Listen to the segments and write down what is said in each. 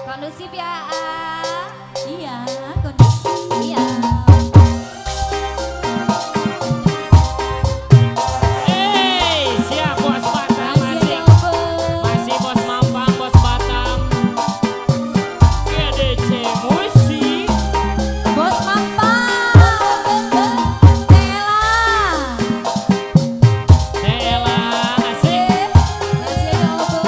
Kondusif ya. Iya, kondusif. Iya. Siap bos Batam Masih masih. ada obo. Masih bos Mampang, bos Batam. GDC Musik. Bos Mampang. Tela. Tela asik. Masih ada obo.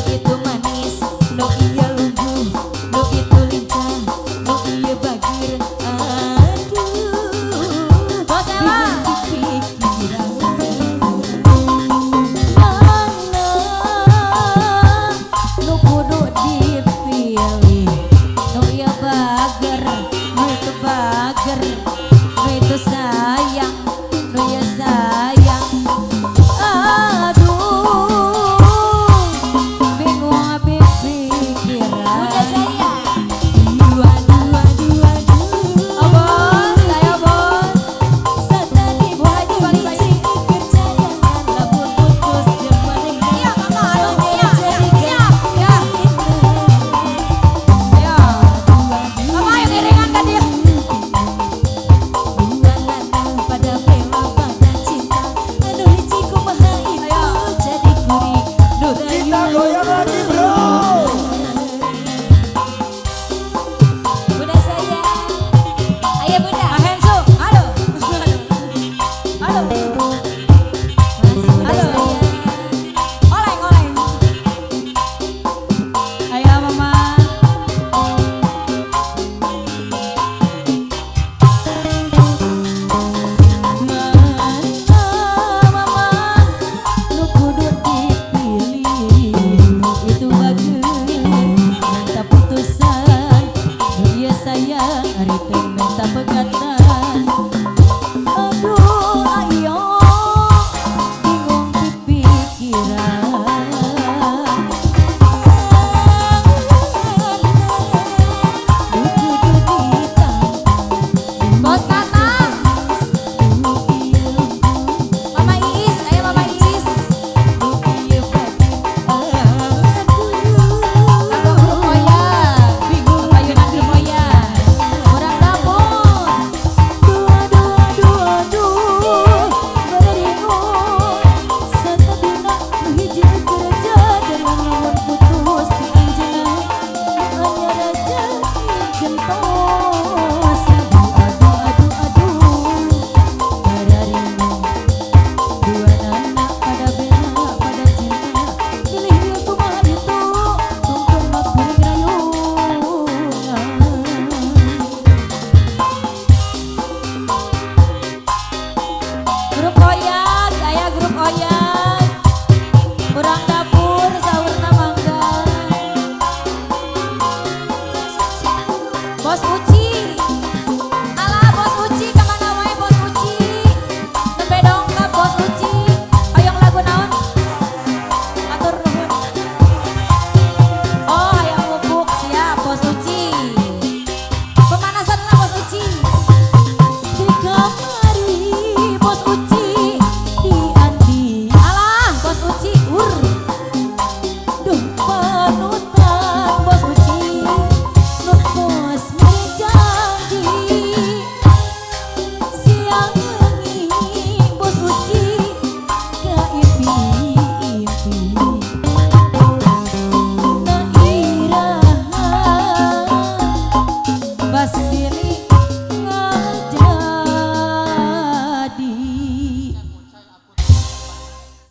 itu manis, nu iya lugu, nu itu lincah, nu iya bagir. Aduh, Bos Ella. mana nu kudu dipilih, nu iya bager, nu itu bager, nu itu sayang, nu iya sayang. Aduh, bingung habis pikiran. Udah saya. Dua, dua, dua, dua. Oh bos, ayo bos. Satani Balik, balik, balik. biji percaya lamun putus jeung manehna. Iya, Mama, aduh, iya, Jadi siap, ya. Ya. Mama ayo iringan ke dia. dua lanang pada bela pada cinta. Aduh hiji kumaha itu jadi gurih Kita nurayu. goyang lagi